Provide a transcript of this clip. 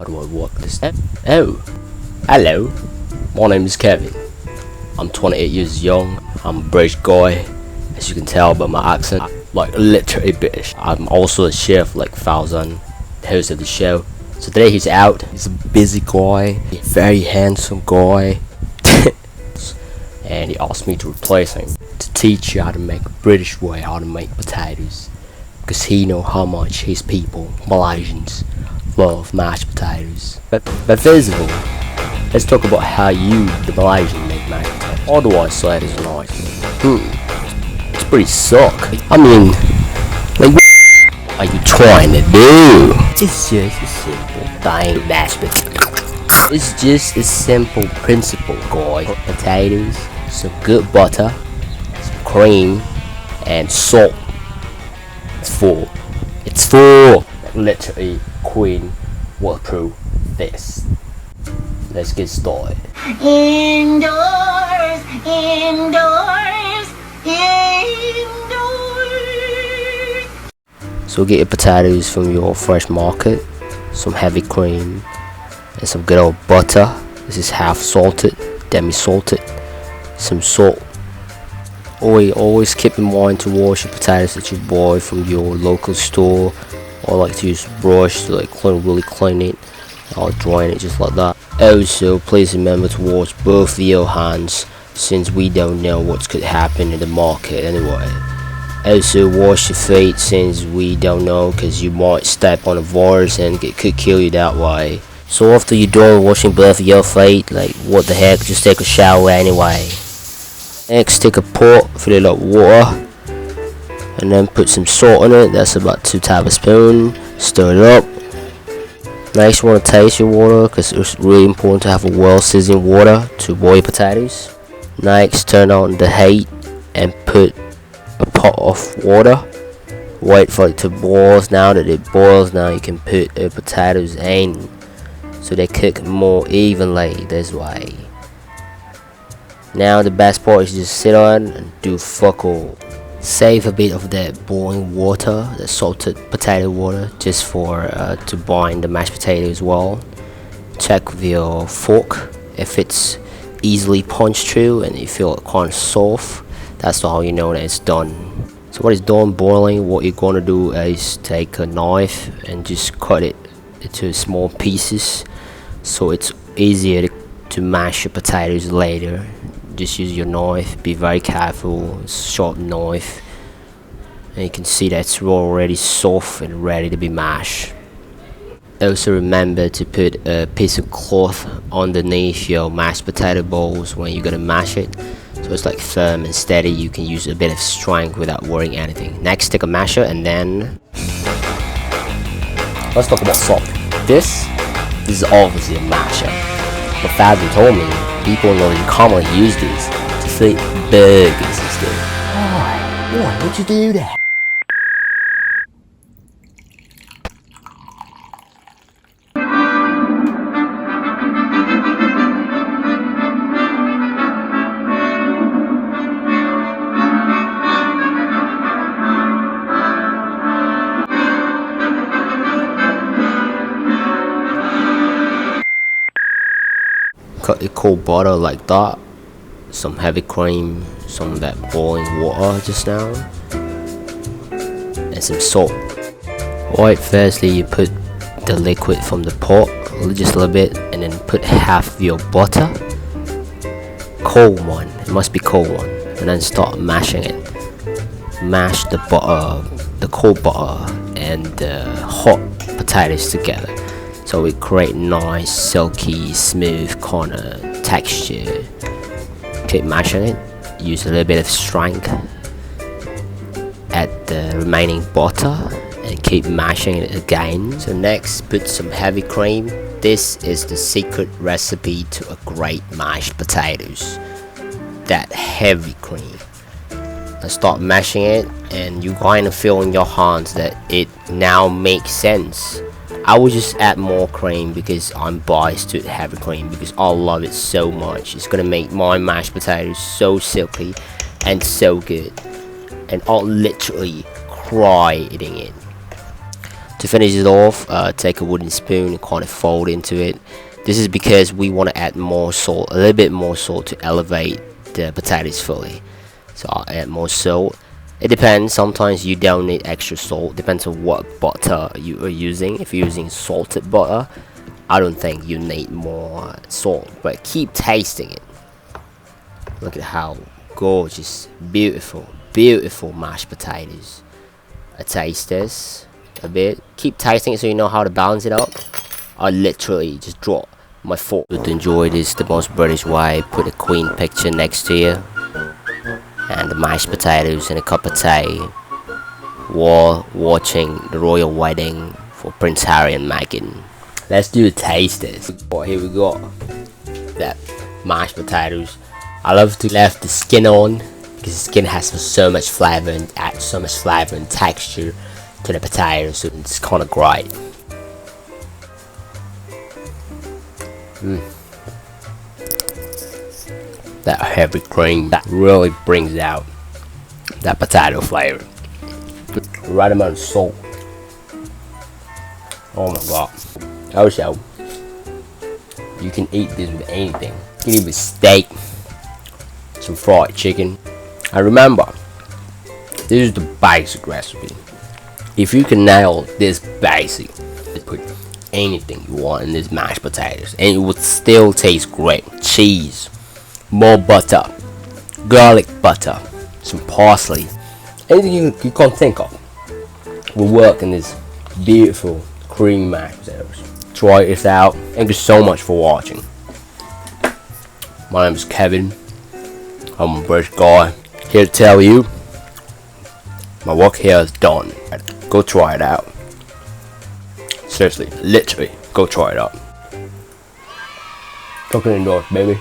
How do I work this? Oh, hello. My name is Kevin. I'm 28 years young. I'm a British guy, as you can tell by my accent. Like literally British. I'm also a chef, like Thousand, the host of the show. So today he's out. He's a busy guy, very handsome guy, and he asked me to replace him to teach you how to make a British way, how to make potatoes, because he know how much his people, Malaysians, love mashed potatoes. But first of all, let's talk about how you, the Malaysian, make mashed potatoes. Otherwise, so that is nice. It's pretty suck. I mean, like, what are you trying to do? It's just a simple thing, mashed potatoes. It's just a simple principle, guys. Potatoes, some good butter, some cream, and salt. It's full. It's full. Literally, Queen waterproof this. Let's get started. Indoors, indoors, indoors. So get your potatoes from your fresh market, some heavy cream, and some good old butter. This is half salted, demi-salted, some salt. Always keep in mind to wash your potatoes that you buy from your local store. I like to use a brush to like really clean it. I'll drain it just like that. Also, please remember to wash both of your hands, since we don't know what could happen in the market anyway. Also, wash your feet, since we don't know, because you might step on a virus and it could kill you that way. So after you're done washing both of your feet, like what the heck, just take a shower anyway. Next, take a pot, fill it up with water, and then put some salt in it. That's about 2 tablespoons. Stir it up. Next, you want to taste your water, because it's really important to have a well seasoned water to boil your potatoes. Next, turn on the heat and put a pot of water. Wait for it to boil. Now that it boils, now you can put the potatoes in, so they cook more evenly this way. Now the best part is just sit on and do fuck all. Save a bit of that boiling water, the salted potato water, just for to bind the mashed potato as well. Check with your fork if it's easily punched through and you feel it kind of soft. That's how you know that it's done. So what is done boiling, what you're gonna do is take a knife and just cut it into small pieces, so it's easier to mash your potatoes later. Just use your knife, be very careful, sharp knife, and you can see that it's already soft and ready to be mashed. Also remember to put a piece of cloth underneath your mashed potato bowls when you're gonna mash it, so it's like firm and steady. You can use a bit of strength without worrying anything. Next, take a masher, and then let's talk about salt. This is obviously a masher, but Fazio told me people know you commonly use these to flip burgers instead. Why would you do that? Cut your cold butter like that, some heavy cream, some of that boiling water just now, and some salt. Alright, firstly you put the liquid from the pot, just a little bit, and then put half of your butter, cold one, it must be cold one, and then start mashing it. Mash the butter, the cold butter, and the hot potatoes together, so we create nice, silky, smooth kind of texture. Keep mashing it. Use a little bit of strength. Add the remaining butter and keep mashing it again. So next, put some heavy cream. This is the secret recipe to a great mashed potatoes. That heavy cream. Let's start mashing it, and you kind of feel in your hands that it now makes sense. I would just add more cream because I'm biased to heavy cream because I love it so much. It's gonna make my mashed potatoes so silky and so good, and I'll literally cry eating it. To finish it off, take a wooden spoon and kind of fold into it. This is because we want to add more salt, a little bit more salt, to elevate the potatoes fully. So I'll add more salt. It depends, sometimes you don't need extra salt, depends on what butter you are using. If you're using salted butter, I don't think you need more salt, but keep tasting it. Look at how gorgeous, beautiful, beautiful mashed potatoes. I taste this a bit. Keep tasting it so you know how to balance it out. I literally just drop my fork. To enjoy this the most British way, put a queen picture next to you and the mashed potatoes and a cup of tea while watching the royal wedding for Prince Harry and Meghan. Let's do a taste test. Here we go. That mashed potatoes. I love to leave the skin on because the skin has so much flavor and adds so much flavor and texture to the potatoes, so it's kind of great. That heavy cream that really brings out that potato flavor. The right amount of salt. Oh my god. Also, you can eat this with anything. You can eat with steak, some fried chicken. And remember, this is the basic recipe. If you can nail this basic, put anything you want in these mashed potatoes and it would still taste great. Cheese, more butter, garlic butter, some parsley, anything you can't think of will work in this beautiful creamy mashed potatoes. Try this out. Thank you so much for watching. My name is Kevin. I'm a British guy here to tell you my work here is done. Go try it out. Seriously, literally, go try it out. Cooking indoors, baby.